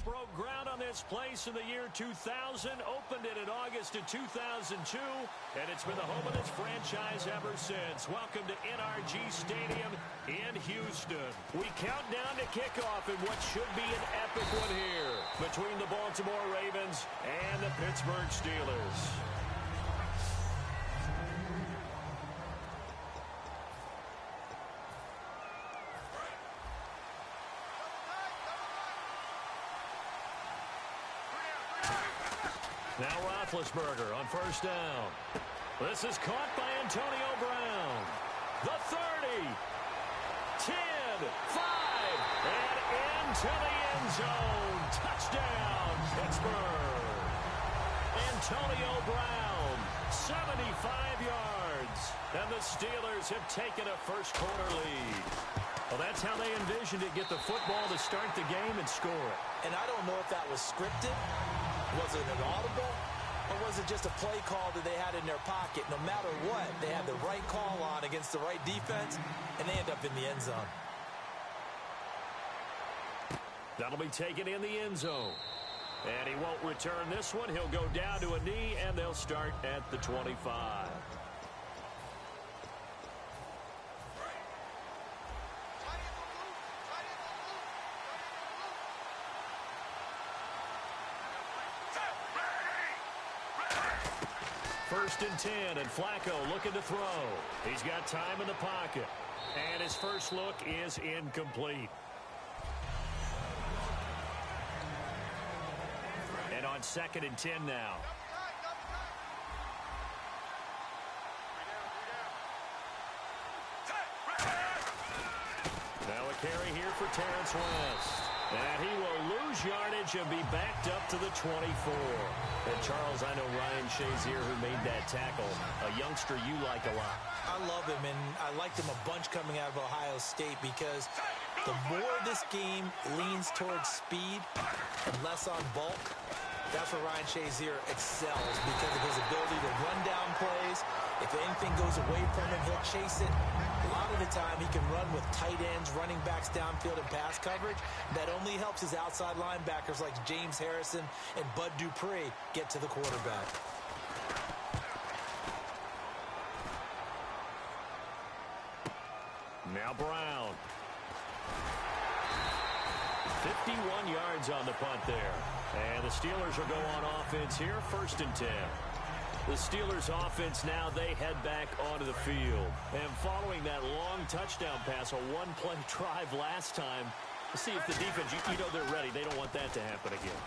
broke ground on this place in the year 2000, opened it in August of 2002, and it's been the home of this franchise ever since. Welcome to NRG Stadium in Houston. We count down to kickoff in what should be an epic one here between the Baltimore Ravens and the Pittsburgh Steelers. Now Roethlisberger on first down. This is caught by Antonio Brown. The 30, 10, 5, and into the end zone. Touchdown, Pittsburgh. Antonio Brown, 75 yards. And the Steelers have taken a first-quarter lead. Well, that's how they envisioned it, get the football to start the game and score it. And I don't know if that was scripted. Was it an audible, or was it just a play call that they had in their pocket? No matter what, they had the right call on against the right defense, and they end up in the end zone. That'll be taken in the end zone. And he won't return this one. He'll go down to a knee, and they'll start at the 25. First and 10, and Flacco looking to throw. He's got time in the pocket. And his first look is incomplete. And on second and 10 now. Now a carry here for Terrence West. And he will lose yardage and be backed up to the 24. And, Charles, I know Ryan Shazier, who made that tackle, a youngster you like a lot. I love him, and I liked him a bunch coming out of Ohio State because the more this game leans towards speed and less on bulk, that's where Ryan Shazier excels because of his ability to run down plays. If anything goes away from him, he'll chase it. A lot of the time, he can run with tight ends, running backs downfield, and pass coverage. That only helps his outside linebackers like James Harrison and Bud Dupree get to the quarterback. Now Brown. 51 yards on the punt there. And the Steelers will go on offense here, first and 10. The Steelers offense now, they head back onto the field. And following that long touchdown pass, a one-play drive last time, to see if the defense, you know they're ready. They don't want that to happen again.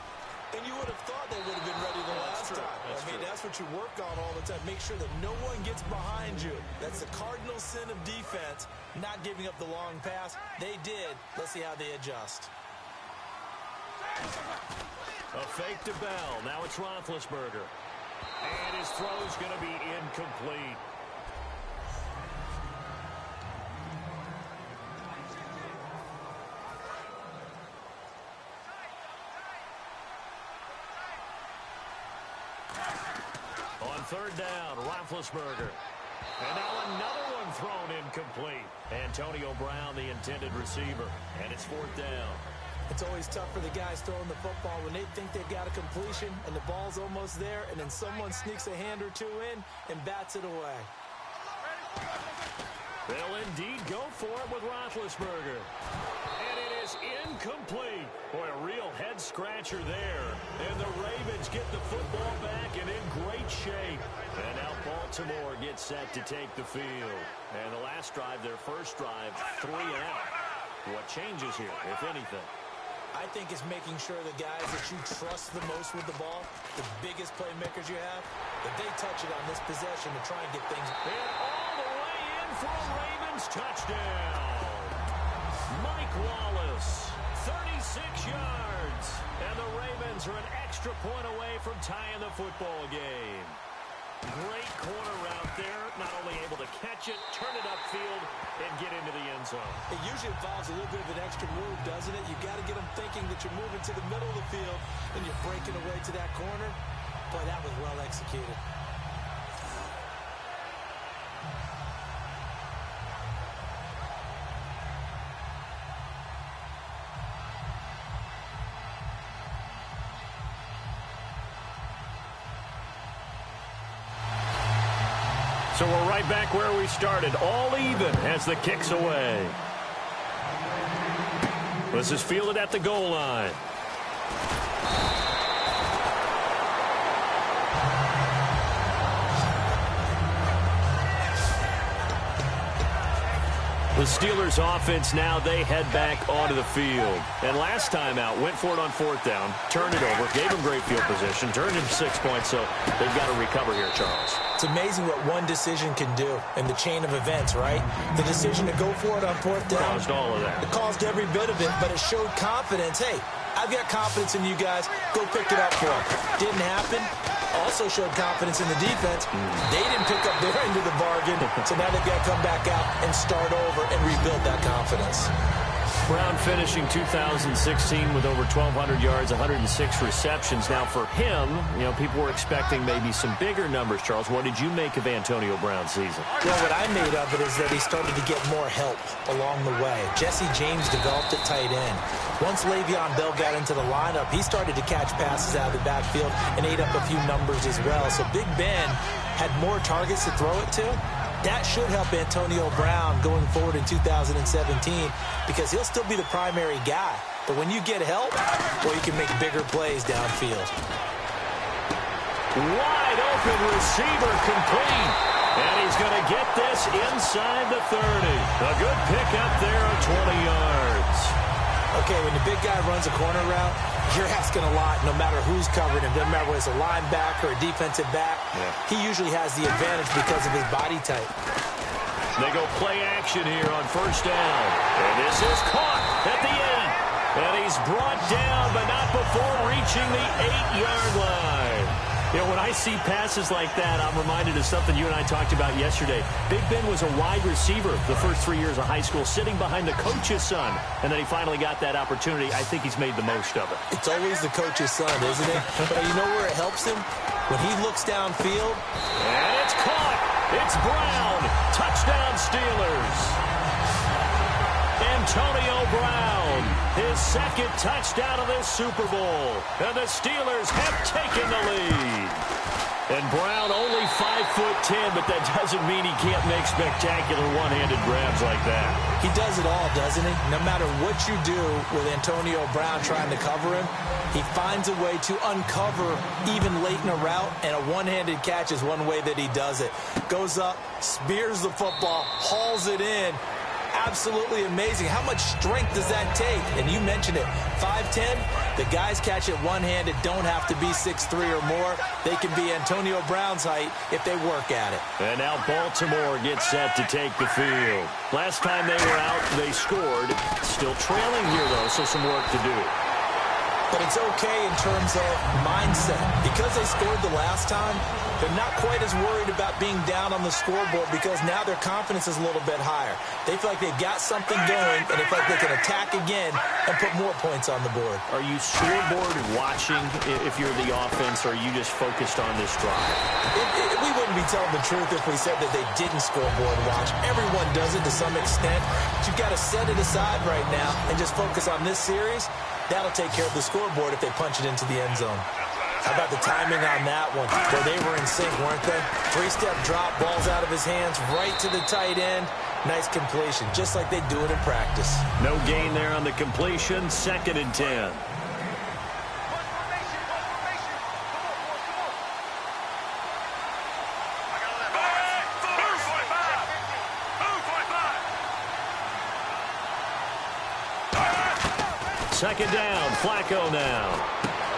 And you would have thought they would have been ready the last time. That's what you work on all the time. Make sure that no one gets behind you. That's the cardinal sin of defense, not giving up the long pass. They did. Let's see how they adjust. A fake to Bell. Now it's Roethlisberger. And his throw's going to be incomplete. On third down, Roethlisberger. And now another one thrown incomplete. Antonio Brown, the intended receiver. And it's fourth down. It's always tough for the guys throwing the football when they think they've got a completion and the ball's almost there, and then someone sneaks a hand or two in and bats it away. They'll indeed go for it with Roethlisberger. And it is incomplete. Boy, a real head-scratcher there. And the Ravens get the football back and in great shape. And now Baltimore gets set to take the field. And the last drive, their first drive, 3 out. What changes here, if anything? I think it's making sure the guys that you trust the most with the ball, the biggest playmakers you have, that they touch it on this possession to try and get things. And all the way in for a Ravens touchdown. Mike Wallace, 36 yards. And the Ravens are an extra point away from tying the football game. Great corner route there. Not only able to catch it, turn it upfield, and get into the end zone. It usually involves a little bit of an extra move, doesn't it? You've got to get them thinking that you're moving to the middle of the field and you're breaking away to that corner. Boy, that was well executed. So we're right back where we started, all even as the kick's away. This is fielded at the goal line. The Steelers offense now, they head back onto the field. And last time out, went for it on 4th down, turned it over, gave them great field position, turned into 6 points, so they've got to recover here, Charles. It's amazing what one decision can do in the chain of events, right? The decision to go for it on 4th down. Caused all of that. It caused every bit of it, but it showed confidence. Hey, I've got confidence in you guys. Go pick it up for them. Didn't happen. Also showed confidence in the defense. They didn't pick up their end of the bargain, so now they've got to come back out and start over and rebuild that confidence. Brown finishing 2016 with over 1,200 yards, 106 receptions. Now for him, people were expecting maybe some bigger numbers, Charles. What did you make of Antonio Brown's season? Well, what I made of it is that he started to get more help along the way. Jesse James developed at tight end. Once Le'Veon Bell got into the lineup, he started to catch passes out of the backfield and ate up a few numbers as well. So Big Ben had more targets to throw it to. That should help Antonio Brown going forward in 2017 because he'll still be the primary guy. But when you get help, well, you can make bigger plays downfield. Wide open receiver complete. And he's going to get this inside the 30. A good pickup there of 20 yards. Okay, when the big guy runs a corner route, you're asking a lot no matter who's covering him. Doesn't matter whether it's a linebacker or a defensive back. Yeah. He usually has the advantage because of his body type. They go play action here on 1st down. And this is caught at the end. And he's brought down, but not before reaching the 8-yard line. When I see passes like that, I'm reminded of something you and I talked about yesterday. Big Ben was a wide receiver the first 3 years of high school, sitting behind the coach's son. And then he finally got that opportunity. I think he's made the most of it. It's always the coach's son, isn't it? But you know where it helps him? When he looks downfield. And it's caught. It's Brown. Touchdown Steelers. Antonio Brown, his second touchdown of this Super Bowl. And the Steelers have taken the lead. And Brown only 5'10", but that doesn't mean he can't make spectacular one-handed grabs like that. He does it all, doesn't he? No matter what you do with Antonio Brown trying to cover him, he finds a way to uncover even late in a route, and a one-handed catch is one way that he does it. Goes up, spears the football, hauls it in. Absolutely amazing. How much strength does that take? And you mentioned it, 5'10", the guys catch it one-handed don't have to be 6'3" or more. They can be Antonio Brown's height if they work at it. And now Baltimore gets set to take the field. Last time they were out, they scored. Still trailing here, though, so some work to do. But it's okay in terms of mindset. Because they scored the last time, they're not quite as worried about being down on the scoreboard because now their confidence is a little bit higher. They feel like they've got something going, and they feel like they can attack again and put more points on the board. Are you scoreboard watching if you're the offense, or are you just focused on this drive? We wouldn't be telling the truth if we said that they didn't scoreboard watch. Everyone does it to some extent. But you've got to set it aside right now and just focus on this series. That'll take care of the scoreboard if they punch it into the end zone. How about the timing on that one? Where they were in sync, weren't they? 3-step drop, balls out of his hands, right to the tight end. Nice completion, just like they do it in practice. No gain there on the completion. 2nd and 10. Second down, Flacco now.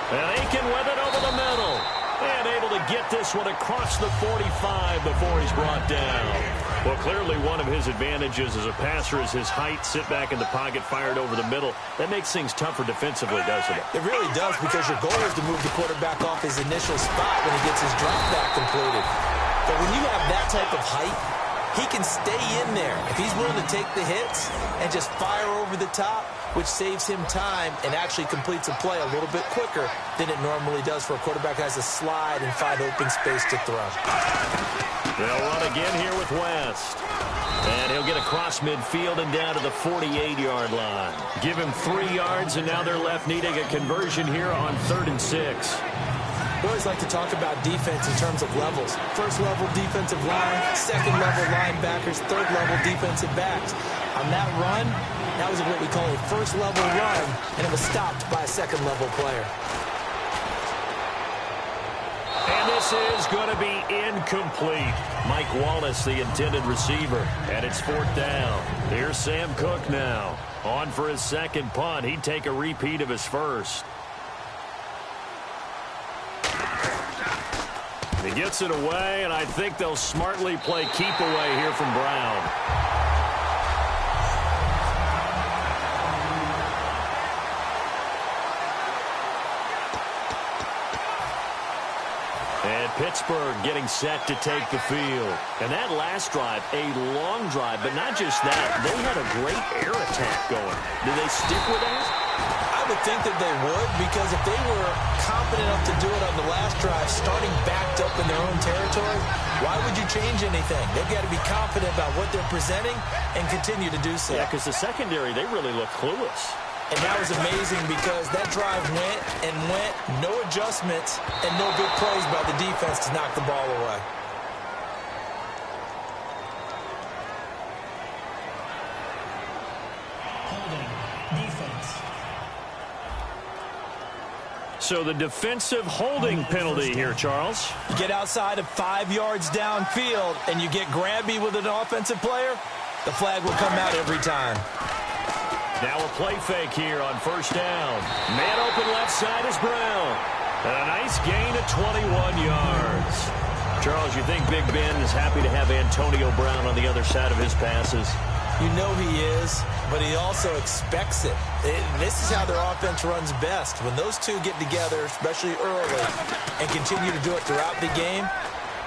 And Aiken with it over the middle. And able to get this one across the 45 before he's brought down. Well, clearly one of his advantages as a passer is his height. Sit back in the pocket, fired over the middle. That makes things tougher defensively, doesn't it? It really does, because your goal is to move the quarterback off his initial spot when he gets his drop back completed. But when you have that type of height, he can stay in there. If he's willing to take the hits and just fire over the top, which saves him time and actually completes a play a little bit quicker than it normally does for a quarterback who has to slide and find open space to throw. They'll run again here with West. And he'll get across midfield and down to the 48-yard line. Give him 3 yards, and now they're left needing a conversion here on 3rd and 6. We always like to talk about defense in terms of levels. First level defensive line, second level linebackers, third level defensive backs. On that run, that was what we call a first level run, and it was stopped by a second level player. And this is going to be incomplete. Mike Wallace, the intended receiver, and it's 4th down. Here's Sam Cook now. On for his second punt. He'd take a repeat of his first. He gets it away, and I think they'll smartly play keep away here from Brown. And Pittsburgh getting set to take the field. And that last drive, a long drive, but not just that. They had a great air attack going. Did they stick with that? I would think that they would, because if they were confident enough to do it on the last drive, starting backed up in their own territory, why would you change anything? They've got to be confident about what they're presenting and continue to do so. Yeah, because the secondary, they really look clueless. And that was amazing because that drive went and went, no adjustments, and no good plays by the defense to knock the ball away. So the defensive holding penalty here, Charles. You get outside of 5 yards downfield and you get grabby with an offensive player, the flag will come out every time. Now a play fake here on 1st down. Man open left side is Brown. And a nice gain of 21 yards. Charles, you think Big Ben is happy to have Antonio Brown on the other side of his passes? You know he is, but he also expects it. This is how their offense runs best. When those two get together, especially early, and continue to do it throughout the game,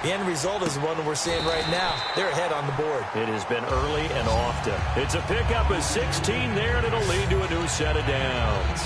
the end result is the one we're seeing right now. They're ahead on the board. It has been early and often. It's a pickup of 16 there, and it'll lead to a new set of downs.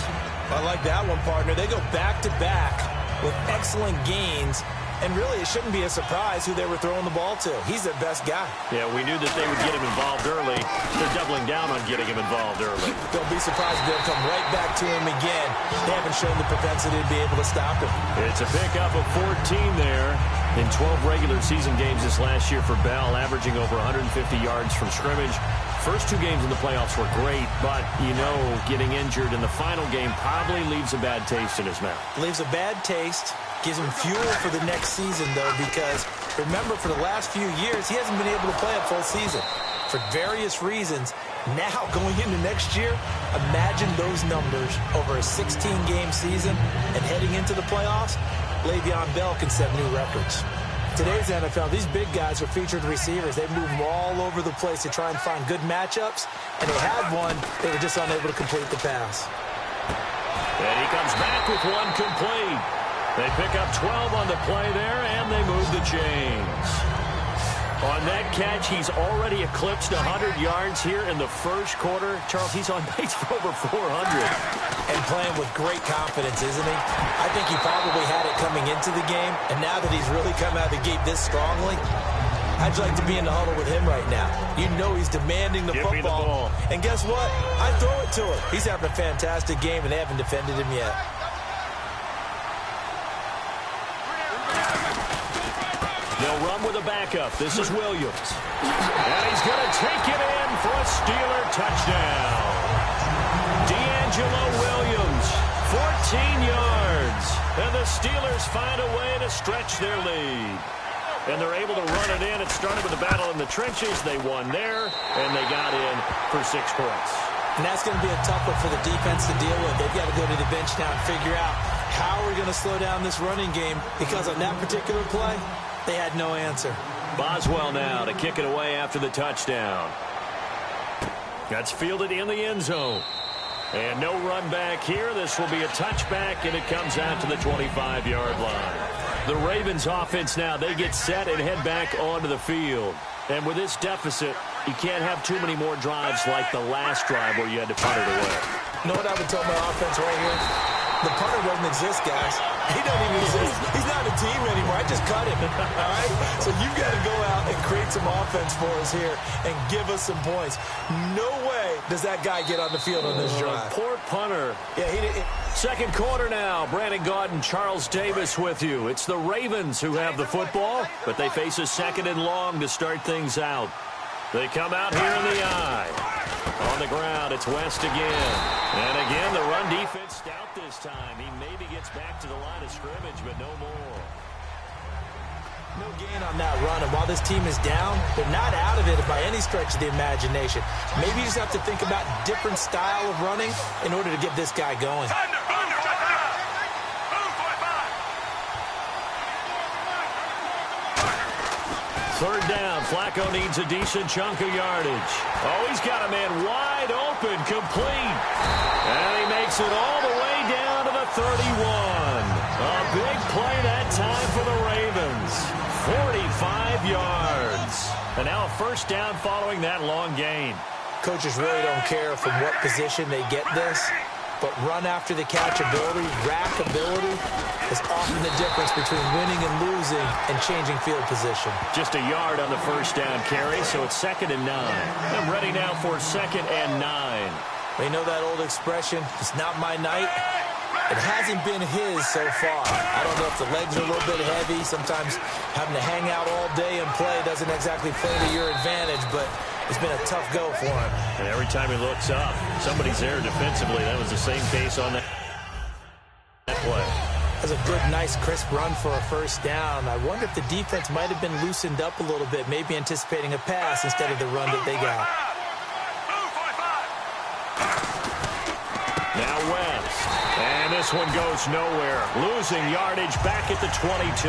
I like that one, partner. They go back-to-back with excellent gains. And really, it shouldn't be a surprise who they were throwing the ball to. He's their best guy. Yeah, we knew that they would get him involved early. They're doubling down on getting him involved early. Don't be surprised if they'll come right back to him again. They haven't shown the propensity to be able to stop him. It's a pickup of 14 there in 12 regular season games this last year for Bell, averaging over 150 yards from scrimmage. First 2 games in the playoffs were great, but, you know, getting injured in the final game probably leaves a bad taste in his mouth. Leaves a bad taste. Gives him fuel for the next season, though, because remember, for the last few years, he hasn't been able to play a full season for various reasons. Now, going into next year, imagine those numbers over a 16-game season and heading into the playoffs. Le'Veon Bell can set new records. Today's NFL, these big guys are featured receivers. They move them all over the place to try and find good matchups, and they had one. They were just unable to complete the pass. And he comes back with one complete. They pick up 12 on the play there, and they move the chains. On that catch, he's already eclipsed 100 yards here in the first quarter. Charles, he's on pace for over 400. And playing with great confidence, isn't he? I think he probably had it coming into the game, and now that he's really come out of the gate this strongly, I'd like to be in the huddle with him right now. You know he's demanding the Give football. me the ball. And guess what? I throw it to him. He's having a fantastic game, and they haven't defended him yet. They'll run with a backup. This is Williams. And he's going to take it in for a Steeler touchdown. D'Angelo Williams, 14 yards. And the Steelers find a way to stretch their lead. And they're able to run it in. It started with a battle in the trenches. They won there, and they got in for 6 points. And that's going to be a tough one for the defense to deal with. They've got to go to the bench now and figure out how we're going to slow down this running game, because on that particular play, they had no answer. Boswell now to kick it away after the touchdown. That's fielded in the end zone. And no run back here. This will be a touchback, and it comes out to the 25-yard line. The Ravens offense now, they get set and head back onto the field. And with this deficit, you can't have too many more drives like the last drive where you had to punt it away. You know what I would tell my offense right here? The punter doesn't exist, guys. He doesn't even exist. He's not a team anymore. I just cut him. All right? So you've got to go out and create some offense for us here and give us some points. No way does that guy get on the field on this drive. Poor punter. Yeah, Second quarter now. Brandon Gaudin and Charles Davis with you. It's the Ravens who have the football, but they face a second and long to start things out. They come out here in the eye. On the ground, it's West again. And again, the run defense stout this time. He maybe gets back to the line of scrimmage, but no more. No gain on that run, and while this team is down, they're not out of it by any stretch of the imagination. Maybe you just have to think about different style of running in order to get this guy going. Third down, Flacco needs a decent chunk of yardage. Oh, he's got a man wide open, complete. And he makes it all the way down to the 31. A big play that time for the Ravens. 45 yards. And now a first down following that long gain. Coaches really don't care from what position they get this, but run after the catch ability, rack ability, is often the difference between winning and losing and changing field position. Just a yard on the first down carry, so it's 2nd and 9. I'm ready now for 2nd and 9. You know that old expression, it's not my night? It hasn't been his so far. I don't know if the legs are a little bit heavy. Sometimes having to hang out all day and play doesn't exactly play to your advantage, but it's been a tough go for him. And every time he looks up, somebody's there defensively. That was the same case on that play. That's a good, nice, crisp run for a first down. I wonder if the defense might have been loosened up a little bit, maybe anticipating a pass instead of the run that they got. Now West. And this one goes nowhere. Losing yardage back at the 22.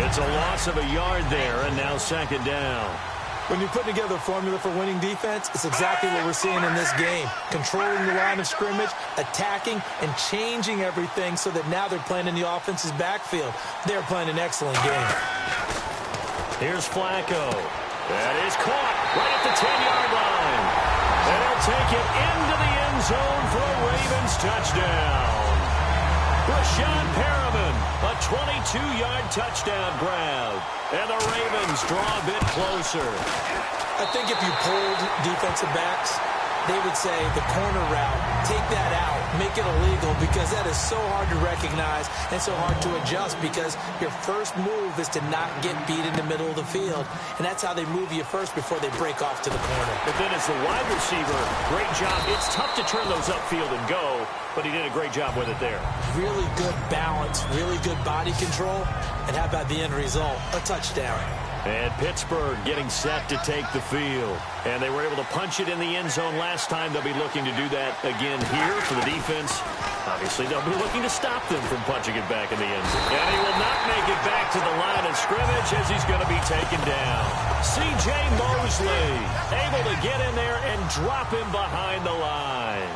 It's a loss of a yard there, and now 2nd down. When you put together a formula for winning defense, it's exactly what we're seeing in this game. Controlling the line of scrimmage, attacking, and changing everything so that now they're playing in the offense's backfield. They're playing an excellent game. Here's Flacco. That is caught right at the 10-yard line. And he'll take it into the end zone for a Ravens touchdown. Rashawn Perriman, a 22-yard touchdown grab. And the Ravens draw a bit closer. I think if you polled defensive backs, they would say the corner route, take that out, make it illegal, because that is so hard to recognize and so hard to adjust, because your first move is to not get beat in the middle of the field, and that's how they move you first before they break off to the corner. But then as the wide receiver, great job. It's tough to turn those upfield and go, but he did a great job with it there. Really good balance, really good body control, and how about the end result? A touchdown. And Pittsburgh getting set to take the field. And they were able to punch it in the end zone last time. They'll be looking to do that again here for the defense. Obviously, they'll be looking to stop them from punching it back in the end zone. And he will not make it back to the line of scrimmage as he's going to be taken down. C.J. Mosley able to get in there and drop him behind the line.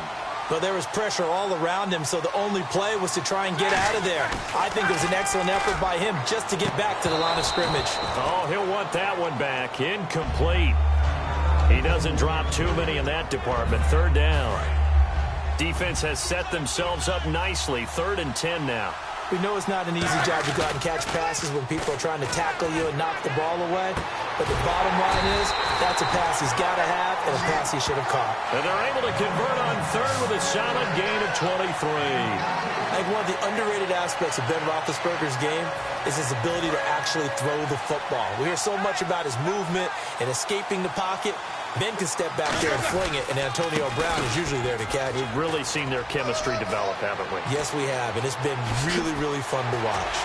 But there was pressure all around him, so the only play was to try and get out of there. I think it was an excellent effort by him just to get back to the line of scrimmage. Oh, he'll want that one back. Incomplete. He doesn't drop too many in that department. 3rd down. Defense has set themselves up nicely. 3rd and 10 now. We know it's not an easy job to go out and catch passes when people are trying to tackle you and knock the ball away. But the bottom line is, that's a pass he's got to have and a pass he should have caught. And they're able to convert on 3rd with a solid gain of 23. I think one of the underrated aspects of Ben Roethlisberger's game is his ability to actually throw the football. We hear so much about his movement and escaping the pocket. Ben can step back there and fling it, and Antonio Brown is usually there to catch. We've really seen their chemistry develop, haven't we? Yes, we have, and it's been really, really fun to watch.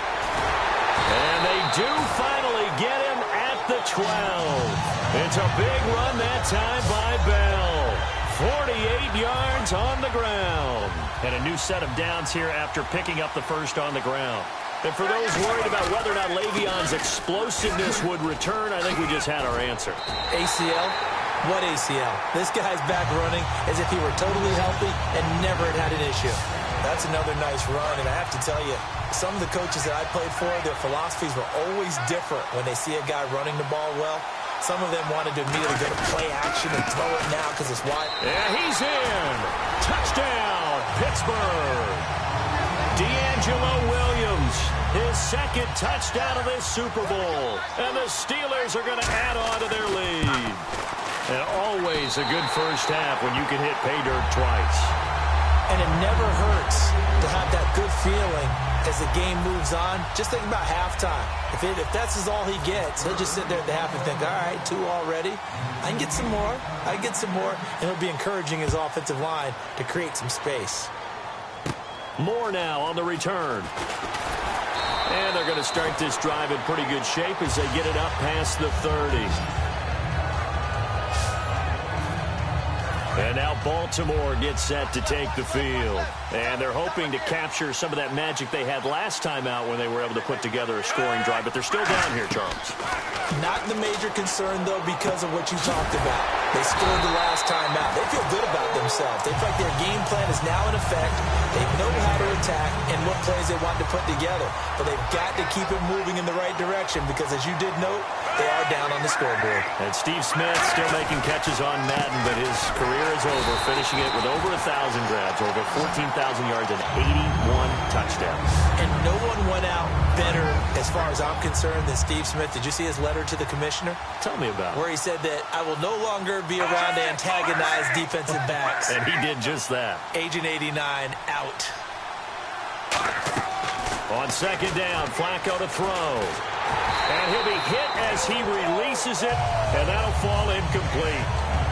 And they do finally get him at the 12. It's a big run that time by Bell. 48 yards on the ground. And a new set of downs here after picking up the first on the ground. And for those worried about whether or not Le'Veon's explosiveness would return, I think we just had our answer. ACL? What ACL? This guy's back running as if he were totally healthy and never had an issue. That's another nice run, and I have to tell you, some of the coaches that I played for, their philosophies were always different when they see a guy running the ball well. Some of them wanted to immediately go to play action and throw it now because it's wide. Yeah, he's in. Touchdown, Pittsburgh. D'Angelo Williams, his 2nd touchdown of this Super Bowl. And the Steelers are going to add on to their lead. And always a good first half when you can hit pay dirt twice. And it never hurts to have that good feeling as the game moves on. Just think about halftime. If that's all he gets, he'll just sit there at the half and think, all right, 2 already. I can get some more. I can get some more. And he'll be encouraging his offensive line to create some space. More now on the return. And they're going to start this drive in pretty good shape as they get it up past the 30. And now Baltimore gets set to take the field. And they're hoping to capture some of that magic they had last time out when they were able to put together a scoring drive. But they're still down here, Charles. Not the major concern, though, because of what you talked about. They scored the last time out. They feel good about themselves. They feel like their game plan is now in effect. They know how to attack and what plays they want to put together. But they've got to keep it moving in the right direction because, as you did note, they are down on the scoreboard. And Steve Smith still making catches on Madden, but his career is over, finishing it with over 1,000 grabs, over 14,000 yards, and 81 touchdowns. And no one went out better, as far as I'm concerned, than Steve Smith. Did you see his letter to the commissioner? Tell me about it. Where he said that I will no longer be around to antagonize defensive backs. And he did just that. Agent 89 out. On second down, Flacco to throw. And he'll be hit as he releases it, and that'll fall incomplete.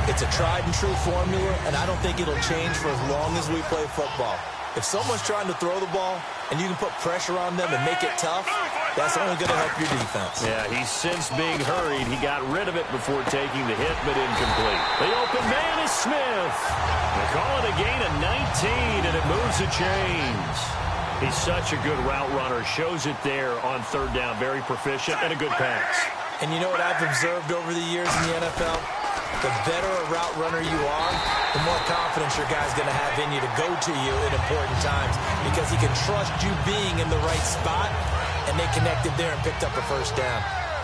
It's a tried-and-true formula, and I don't think it'll change for as long as we play football. If someone's trying to throw the ball and you can put pressure on them and make it tough, that's only going to help your defense. Yeah, he's since being hurried. He got rid of it before taking the hit, but incomplete. The open man is Smith. They call it a gain of 19, and it moves the chains. He's such a good route runner. Shows it there on third down. Very proficient and a good pass. And you know what I've observed over the years in the NFL? The better a route runner you are, the more confidence your guy's going to have in you to go to you in important times because he can trust you being in the right spot, and they connected there and picked up a first down.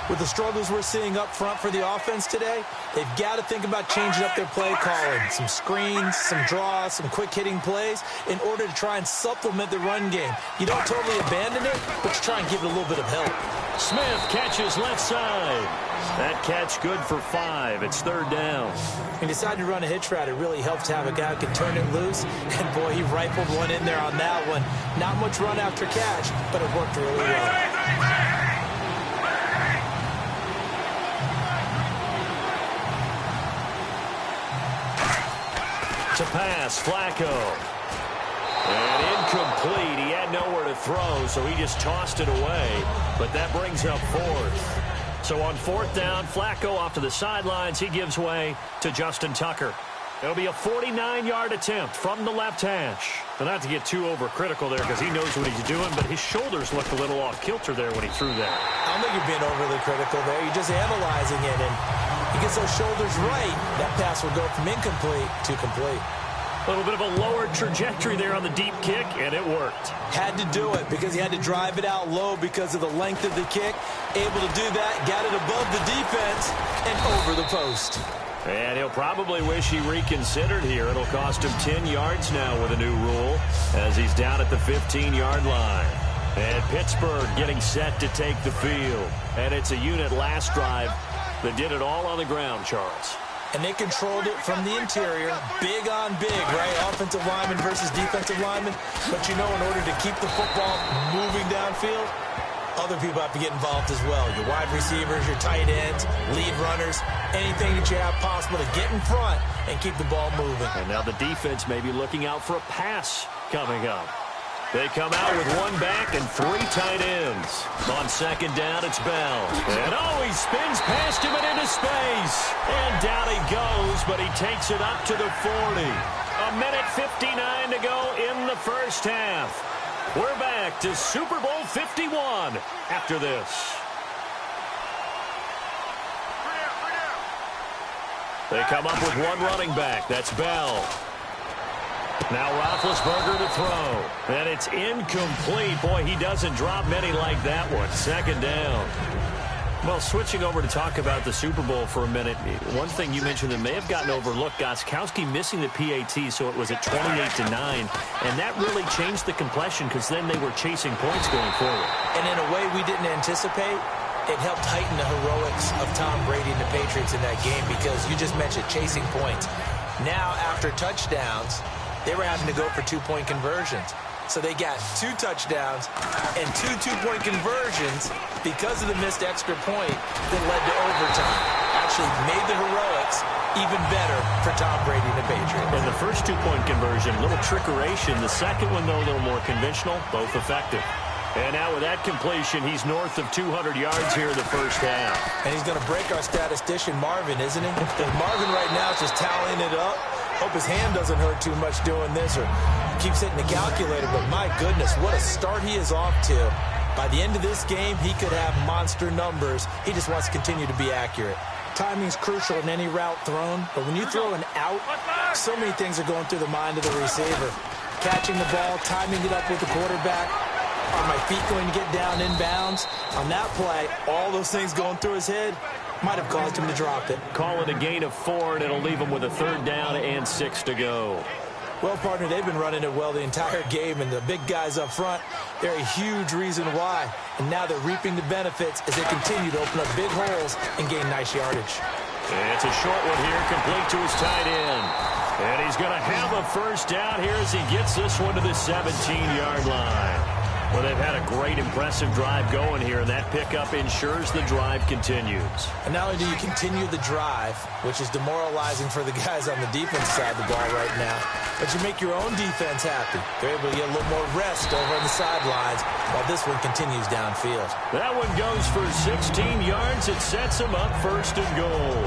With the struggles we're seeing up front for the offense today, they've got to think about changing up their play calling. Some screens, some draws, some quick-hitting plays in order to try and supplement the run game. You don't totally abandon it, but you try and give it a little bit of help. Smith catches left side. That catch good for 5. It's third down. He decided to run a hitch route. It really helps to have a guy who can turn it loose. And, boy, he rifled one in there on that one. Not much run after catch, but it worked really well. To pass, Flacco. And incomplete. He had nowhere to throw, so he just tossed it away. But that brings up fourth. So on fourth down, Flacco off to the sidelines. He gives way to Justin Tucker. It'll be a 49-yard attempt from the left hash. But not to get too overcritical there because he knows what he's doing, but his shoulders looked a little off kilter there when he threw that. I don't think you're being overly critical there. You're just analyzing it, and he gets those shoulders right. That pass will go from incomplete to complete. A little bit of a lower trajectory there on the deep kick, and it worked. Had to do it because he had to drive it out low because of the length of the kick. Able to do that, got it above the defense, and over the post. And he'll probably wish he reconsidered here. It'll cost him 10 yards now with a new rule as he's down at the 15-yard line. And Pittsburgh getting set to take the field. And it's a unit last drive that did it all on the ground, Charles. And they controlled it from the interior, big on big, right? Offensive lineman versus defensive lineman. But, you know, in order to keep the football moving downfield, other people have to get involved as well. Your wide receivers, your tight ends, lead runners, anything that you have possible to get in front and keep the ball moving. And now the defense may be looking out for a pass coming up. They come out with one back and 3 tight ends. On second down, it's Bell. And he spins past him and into space. And down he goes, but he takes it up to the 40. A minute 59 to go in the first half. We're back to Super Bowl 51 after this. They come up with one running back. That's Bell. Now Roethlisberger to throw. And it's incomplete. Boy, he doesn't drop many like that one. Second down. Well, switching over to talk about the Super Bowl for a minute, one thing you mentioned that may have gotten overlooked, Gostkowski missing the PAT, so it was at 28-9, and that really changed the complexion because then they were chasing points going forward. And in a way we didn't anticipate, it helped heighten the heroics of Tom Brady and the Patriots in that game because you just mentioned chasing points. Now, after touchdowns, they were having to go for two-point conversions. So they got 2 touchdowns and 2 two-point conversions because of the missed extra point that led to overtime. Actually made the heroics even better for Tom Brady and the Patriots. And the first two-point conversion, a little trickeration. The second one, though, a little more conventional, both effective. And now with that completion, he's north of 200 yards here in the first half. And he's going to break our statistician Marvin, isn't he? Marvin right now is just tallying it up. Hope his hand doesn't hurt too much doing this or keeps hitting the calculator. But my goodness, what a start he is off to. By the end of this game, he could have monster numbers. He just wants to continue to be accurate. Timing's crucial in any route thrown, but when you throw an out, so many things are going through the mind of the receiver. Catching the ball, timing it up with the quarterback. Are my feet going to get down inbounds? On that play, all those things going through his head might have caused him to drop it. Call it a gain of 4, and it'll leave him with a 3rd down and 6 to go. Well, partner, they've been running it well the entire game, and the big guys up front, they're a huge reason why. And now they're reaping the benefits as they continue to open up big holes and gain nice yardage. It's a short one here, complete to his tight end. And he's going to have a 1st down here as he gets this one to the 17-yard line. Well, they've had a great, impressive drive going here, and that pickup ensures the drive continues. And not only do you continue the drive, which is demoralizing for the guys on the defense side of the ball right now, but you make your own defense happy. They're able to get a little more rest over on the sidelines while this one continues downfield. That one goes for 16 yards. It sets him up 1st and goal.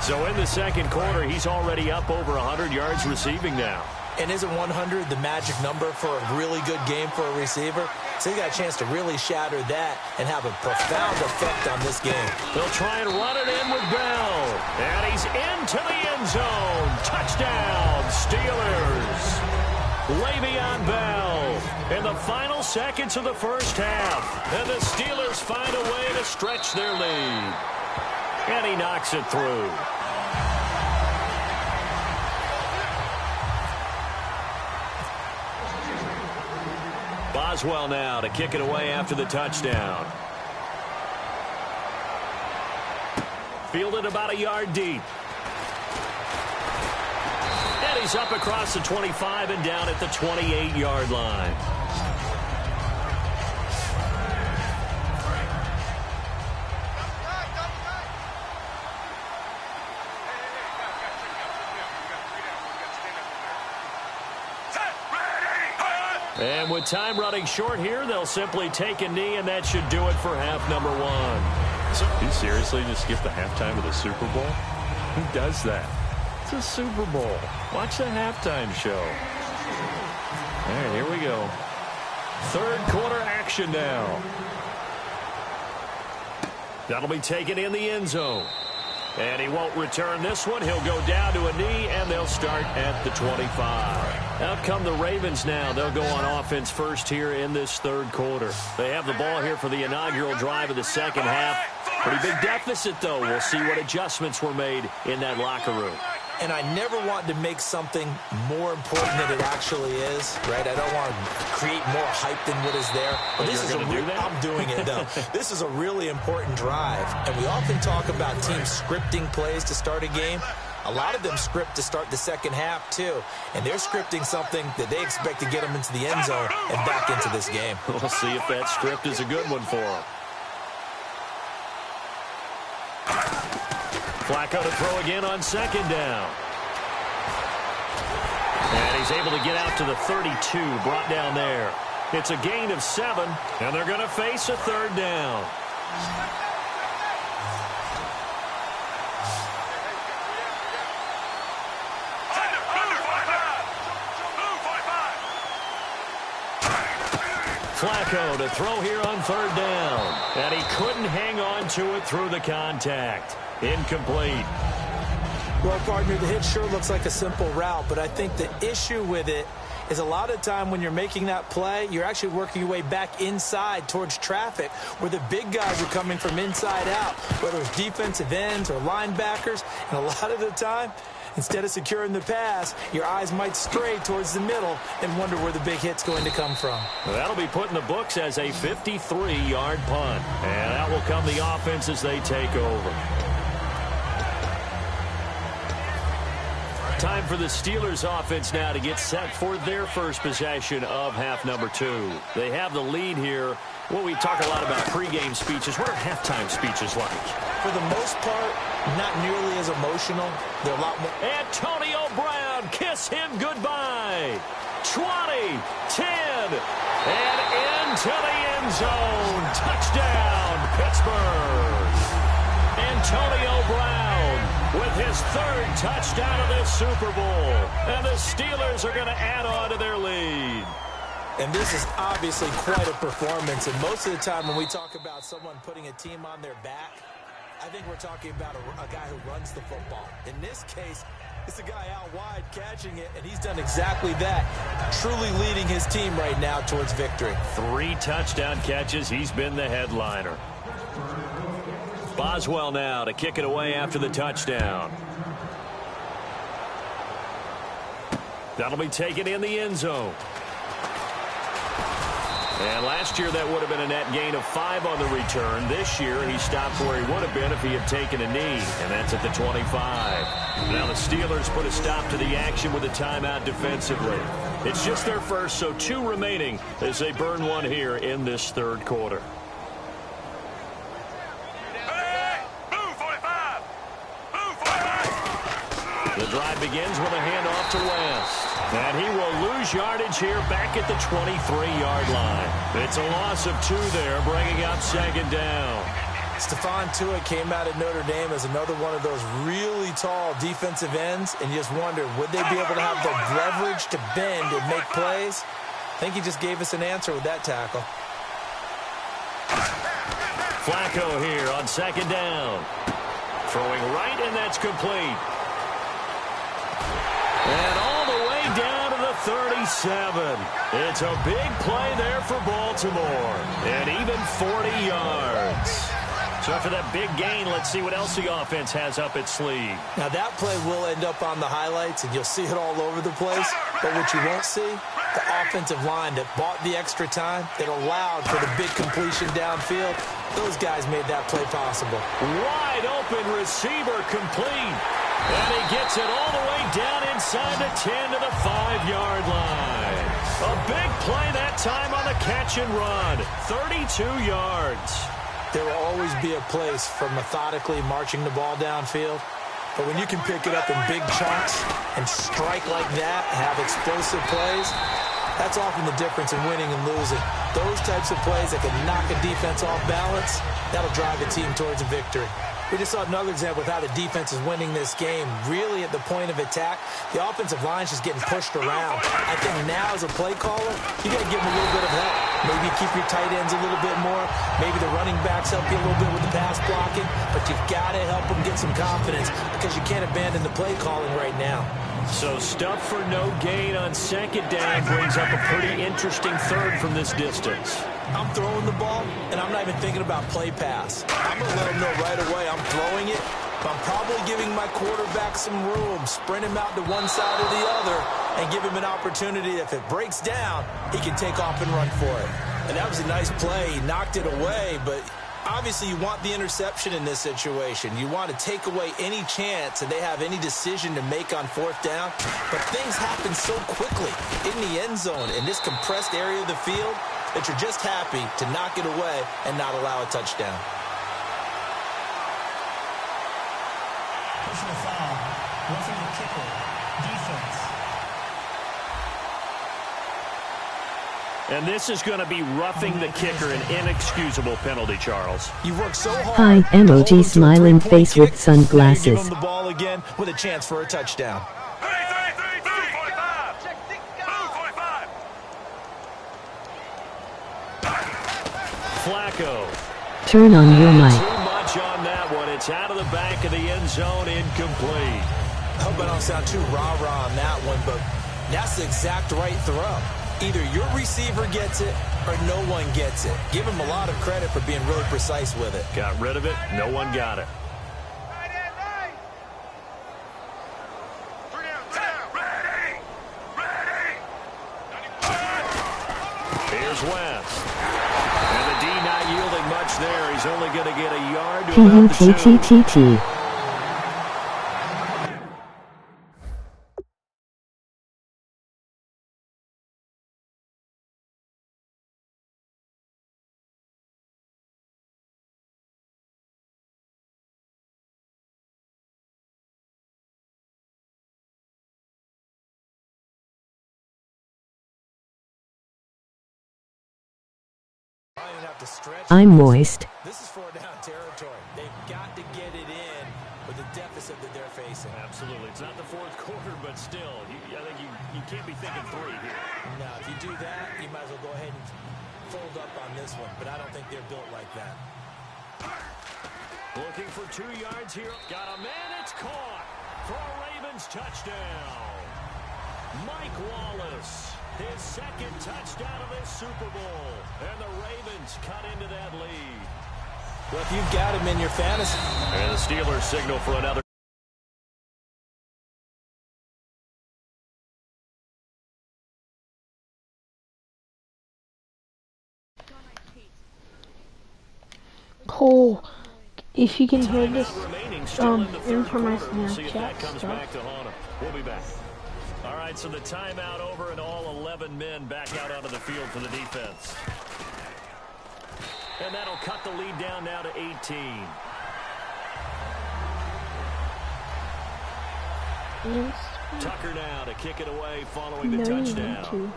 So in the second quarter, he's already up over 100 yards receiving now. And isn't 100 the magic number for a really good game for a receiver? So he got a chance to really shatter that and have a profound effect on this game. They'll try and run it in with Bell. And he's into the end zone. Touchdown, Steelers. Le'Veon Bell in the final seconds of the first half. And the Steelers find a way to stretch their lead. And he knocks it through. Boswell now to kick it away after the touchdown. Fielded about a yard deep. And he's up across the 25 and down at the 28-yard line. And with time running short here, they'll simply take a knee, and that should do it for half number 1. So, you seriously just skip the halftime of the Super Bowl? Who does that? It's a Super Bowl. Watch the halftime show. All right, here we go. 3rd quarter action now. That'll be taken in the end zone. And he won't return this one. He'll go down to a knee, and they'll start at the 25. Out come the Ravens now. They'll go on offense first here in this 3rd quarter. They have the ball here for the inaugural drive of the second half. Pretty big deficit, though. We'll see what adjustments were made in that locker room. And I never want to make something more important than it actually is, right? I don't want to create more hype than what is there. But this is I'm doing it, though. This is a really important drive. And we often talk about teams scripting plays to start a game. A lot of them script to start the second half, too. And they're scripting something that they expect to get them into the end zone and back into this game. We'll see if that script is a good one for them. Flacco to throw again on 2nd down. And he's able to get out to the 32, brought down there. It's a gain of 7, and they're going to face a 3rd down. Flacco to throw here on 3rd down. And he couldn't hang on to it through the contact. Incomplete. Well, partner, the hit sure looks like a simple route, but I think the issue with it is a lot of time when you're making that play, you're actually working your way back inside towards traffic where the big guys are coming from inside out, whether it's defensive ends or linebackers. And a lot of the time, instead of securing the pass, your eyes might stray towards the middle and wonder where the big hit's going to come from. Well, that'll be put in the books as a 53-yard punt. And that will come the offense as they take over. Time for the Steelers offense now to get set for their first possession of half number 2. They have the lead here. Well, we talk a lot about pregame speeches. What are halftime speeches like? For the most part, not nearly as emotional. They're a lot more. Antonio Brown, kiss him goodbye. 20, 10, and into the end zone. Touchdown, Pittsburgh. Antonio Brown with his 3rd touchdown of this Super Bowl. And the Steelers are going to add on to their lead. And this is obviously quite a performance. And most of the time when we talk about someone putting a team on their back, I think we're talking about a guy who runs the football. In this case, it's a guy out wide catching it, and he's done exactly that, truly leading his team right now towards victory. 3 touchdown catches. He's been the headliner. Boswell now to kick it away after the touchdown. That'll be taken in the end zone. And last year that would have been a net gain of 5 on the return. This year he stopped where he would have been if he had taken a knee, and that's at the 25. Now the Steelers put a stop to the action with a timeout defensively. It's just their first, so 2 remaining as they burn one here in this 3rd quarter. The drive begins with a handoff to West. And he will lose yardage here back at the 23-yard line. It's a loss of 2 there, bringing up 2nd down. Stephon Tuitt came out of Notre Dame as another one of those really tall defensive ends, and you just wonder, would they be able to have the leverage to bend and make plays? I think he just gave us an answer with that tackle. Flacco here on 2nd down. Throwing right, and that's complete. And all the way down to the 37. It's a big play there for Baltimore. And even 40 yards. So after that big gain, let's see what else the offense has up its sleeve. Now that play will end up on the highlights, and you'll see it all over the place. But what you won't see, the offensive line that bought the extra time, that allowed for the big completion downfield, those guys made that play possible. Wide open receiver complete. And he gets it all the way down inside the 10 to the 5-yard line. A big play that time on the catch and run. 32 yards. There will always be a place for methodically marching the ball downfield. But when you can pick it up in big chunks and strike like that, have explosive plays, that's often the difference in winning and losing. Those types of plays that can knock a defense off balance, that'll drive a team towards a victory. We just saw another example of how the defense is winning this game. Really at the point of attack, the offensive line's just getting pushed around. I think now as a play caller, you got to give them a little bit of help. Maybe keep your tight ends a little bit more. Maybe the running backs help you a little bit with the pass blocking. But you've got to help them get some confidence because you can't abandon the play calling right now. So stuff for no gain on 2nd down brings up a pretty interesting 3rd from this distance. I'm throwing the ball, and I'm not even thinking about play pass. I'm going to let them know right away I'm throwing it, but I'm probably giving my quarterback some room, sprint him out to one side or the other, and give him an opportunity. If it breaks down, he can take off and run for it. And that was a nice play. He knocked it away, but obviously you want the interception in this situation. You want to take away any chance that they have any decision to make on 4th down, but things happen so quickly in the end zone in this compressed area of the field that you're just happy to knock it away and not allow a touchdown. Personal foul, roughing the kicker, defense. And this is going to be roughing the kicker, an inexcusable penalty, Charles. You work so hard. Hi, emoji smiling face with Give sunglasses. him the ball again with a chance for a touchdown. Flacco. Turn on your mic. Too much on that one. It's out of the back of the end zone, incomplete. I hope I don't sound too rah-rah on that one, but that's the exact right throw. Either your receiver gets it or no one gets it. Give him a lot of credit for being really precise with it. Got rid of it. No one got it. Here's West. And the D not yielding much there. He's only going to get a yard to about the 2. have to stretch. I'm moist. This is 4-down territory. They've got to get it in with the deficit that they're facing. Absolutely. It's not the fourth quarter, but still, I think you can't be thinking 3 here. No, if you do that, you might as well go ahead and fold up on this one, but I don't think they're built like that. Looking for 2 yards here. Got a man. It's caught for a Ravens touchdown. Mike Wallace, his second touchdown of this Super Bowl. And the Ravens cut into that lead. Well, if you've got him in your fantasy. And the Steelers signal for another. Cole, if you can hear this, in for my See if that Snapchat comes stuff. back to haunt him. We'll be back. All right, so the timeout over and all 11 men back out onto the field for the defense. And that'll cut the lead down now to 18. Yes. Tucker now to kick it away following the No, you want touchdown. to.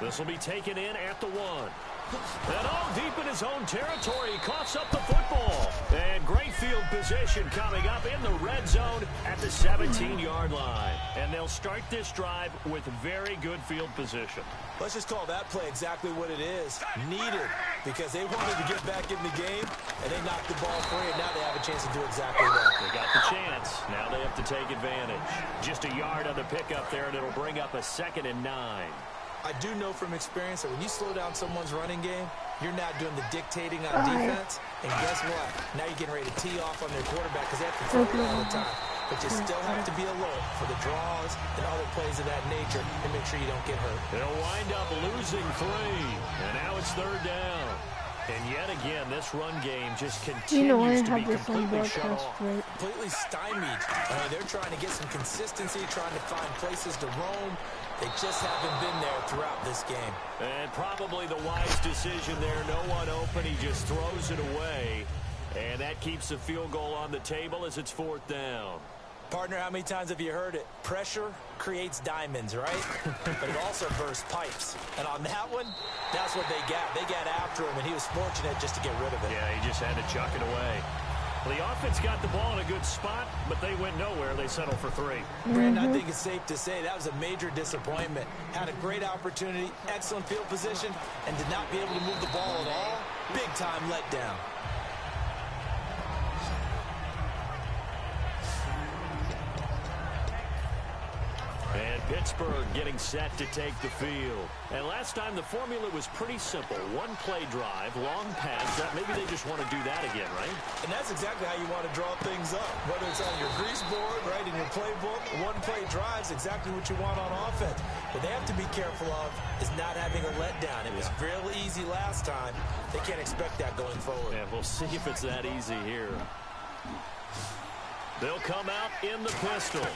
This will be taken in at the 1. And all deep in his own territory, he coughs up the football. And great field position coming up in the red zone at the 17-yard line. And they'll start this drive with very good field position. Let's just call that play exactly what it is. Needed, because they wanted to get back in the game, and they knocked the ball free, and now they have a chance to do exactly that. They got the chance. Now they have to take advantage. Just a yard on the pickup there, and it'll bring up a 2nd and 9. I do know from experience that when you slow down someone's running game, you're not doing the dictating on defense. And guess what? Now you're getting ready to tee off on their quarterback because they have to throw it all the time. But you still have to be alert for the draws and other plays of that nature and make sure you don't get hurt. They'll wind up losing 3. And now it's 3rd down. And yet again, this run game just continues to be completely shut off. Completely stymied. They're trying to get some consistency, trying to find places to roam. They just haven't been there throughout this game. And probably the wise decision there. No one open. He just throws it away. And that keeps the field goal on the table as it's 4th down. Partner, how many times have you heard it? Pressure creates diamonds, right? But it also bursts pipes. And on that one, that's what they got. They got after him, and he was fortunate just to get rid of it. Yeah, he just had to chuck it away. Well, the offense got the ball in a good spot, but they went nowhere. They settled for 3. Brandon, I think it's safe to say that was a major disappointment. Had a great opportunity, excellent field position, and did not be able to move the ball at all. Big-time letdown. And Pittsburgh getting set to take the field. And last time the formula was pretty simple. 1 play drive, long pass. Maybe they just want to do that again, right? And that's exactly how you want to draw things up. Whether it's on your grease board, right, in your playbook, 1 play drive is exactly what you want on offense. What they have to be careful of is not having a letdown. It was real easy last time. They can't expect that going forward. Yeah, we'll see if it's that easy here. They'll come out in the pistol.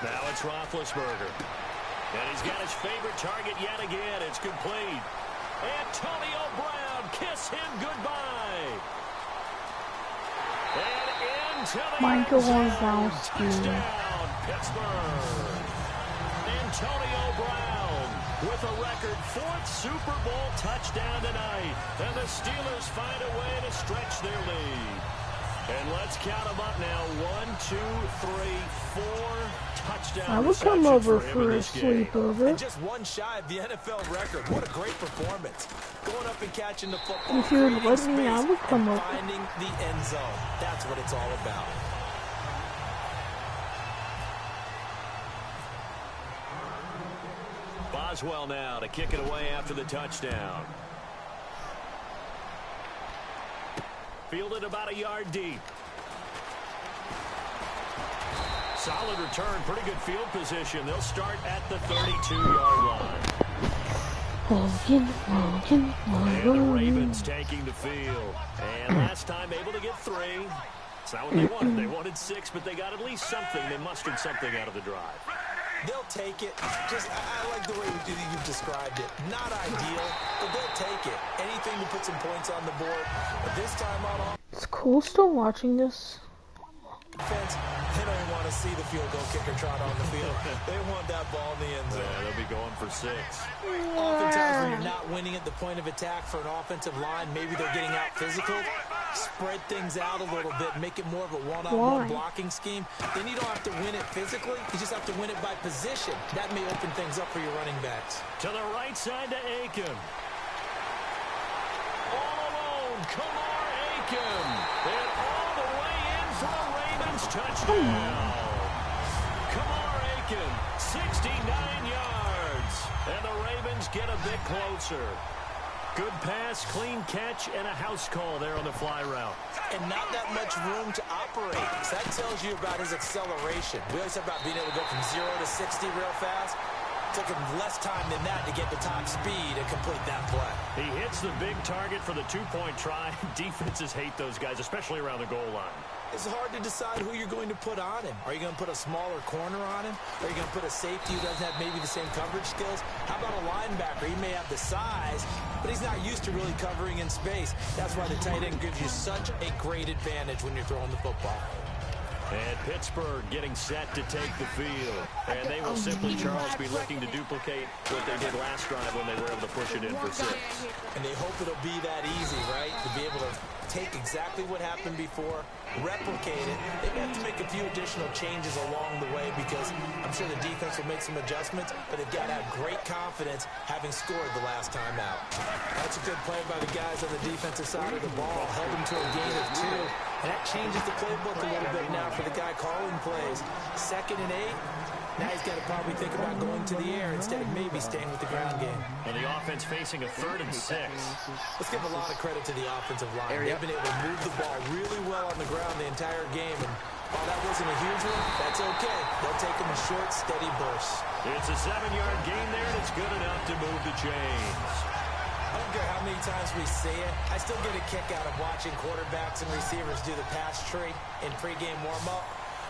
Now it's Roethlisberger. And he's got his favorite target yet again. It's complete. Antonio Brown, kiss him goodbye. And into the Michael end zone. Wazowski. Touchdown, Pittsburgh. Antonio Brown with a record 4th Super Bowl touchdown tonight. And the Steelers find a way to stretch their lead. And let's count them up now. 1, 2, 3, 4 touchdowns. I would come over for a sleepover. And just 1 shy of the NFL record. What a great performance. Going up and catching the football. If you would let me, I would come over. Finding the end zone. That's what it's all about. Boswell now to kick it away after the touchdown. Fielded about a yard deep. Solid return, pretty good field position. They'll start at the 32-yard line. And the Ravens taking the field. And last time able to get 3. It's not what they wanted. They wanted 6, but they got at least something. They mustered something out of the drive. They'll take it. I like the way you've described it. Not ideal, but they'll take it. Anything to put some points on the board. But this time on Is Cole still watching this? offense, they don't even want to see the field goal kicker trot on the field. They want that ball in the end zone. They'll be going for 6. Oftentimes when you're not winning at the point of attack for an offensive line, maybe they're getting out physical. Spread things out a little bit, make it more of a one-on-one blocking scheme. Then you don't have to win it physically. You just have to win it by position. That may open things up for your running backs. To the right side to Aiken. All alone, Kamar Aiken. And all the way in for a Ravens touchdown. Kamar Aiken, 69 yards. And the Ravens get a bit closer. Good pass, clean catch, and a house call there on the fly route. And not that much room to operate. So that tells you about his acceleration. We always talk about being able to go from 0 to 60 real fast. Took him less time than that to get the top speed and complete that play. He hits the big target for the two-point try. Defenses hate those guys, especially around the goal line. It's hard to decide who you're going to put on him. Are you going to put a smaller corner on him? Are you going to put a safety who doesn't have maybe the same coverage skills? How about a linebacker? He may have the size, but he's not used to really covering in space. That's why the tight end gives you such a great advantage when you're throwing the football. And Pittsburgh getting set to take the field. And they will simply, Charles, be looking to duplicate what they did last drive when they were able to push it in for 6. And they hope it'll be that easy, right? To be able to take exactly what happened before, replicate it. They may have to make a few additional changes along the way because I'm sure the defense will make some adjustments, but they've got to have great confidence having scored the last time out. That's a good play by the guys on the defensive side of the ball. Held them to a gain of 2. And that changes the playbook a little bit now for the guy calling plays. 2nd and 8. Now he's got to probably think about going to the air instead of maybe staying with the ground game. And the offense facing a 3rd and 6. Let's give a lot of credit to the offensive line. They've been able to move the ball really well on the ground the entire game. And while that wasn't a huge one, that's okay. They'll take them in short, steady bursts. It's a 7-yard gain there, and it's good enough to move the chains. I don't care how many times we see it. I still get a kick out of watching quarterbacks and receivers do the pass tree in pregame warm-up.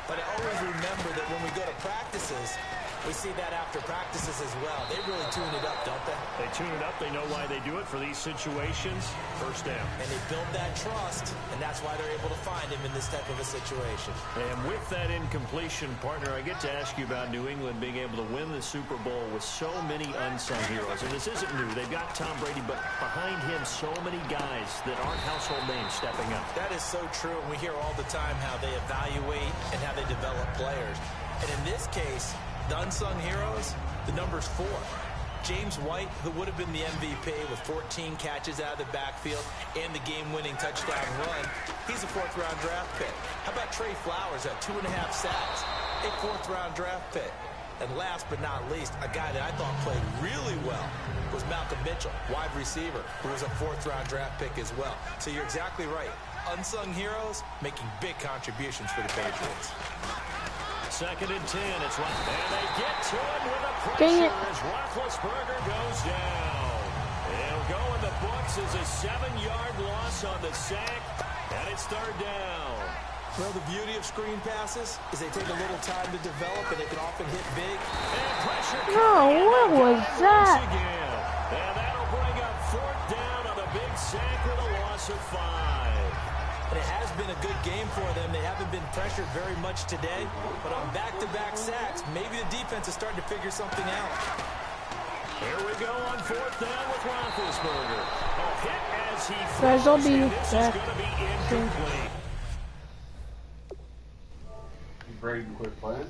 But I always remember that when we go to practices, we see that after practices as well. They really tune it up, don't they? They tune it up. They know why they do it for these situations. First down. And they build that trust, and that's why they're able to find him in this type of a situation. And with that incompletion, partner, I get to ask you about New England being able to win the Super Bowl with so many unsung heroes. And this isn't new. They've got Tom Brady, but behind him, so many guys that aren't household names stepping up. That is so true, and we hear all the time how they evaluate and how they develop players. And in this case, the unsung heroes, the number's 4. James White, who would have been the MVP with 14 catches out of the backfield and the game-winning touchdown run, he's a 4th-round draft pick. How about Trey Flowers at 2.5 sacks, a 4th-round draft pick? And last but not least, a guy that I thought played really well was Malcolm Mitchell, wide receiver, who was a 4th-round draft pick as well. So you're exactly right. Unsung heroes making big contributions for the Patriots. 2nd and 10. It's right. And they get to it with a pressure as Roethlisberger goes down. It'll go in the books as a 7-yard loss on the sack, and it's 3rd down. Well, the beauty of screen passes is they take a little time to develop, and they can often hit big. And pressure. No, what was that? Again. And that'll bring up 4th down on a big sack with a loss of 5. And it has been a good game for them. They haven't been pressured very much today, but on back-to-back sacks, maybe the defense is starting to figure something out. Here we go on 4th down with Roethlisberger. A hit as he Guys, I'll throws, be and this is back. going to be incomplete. Brady quit playing?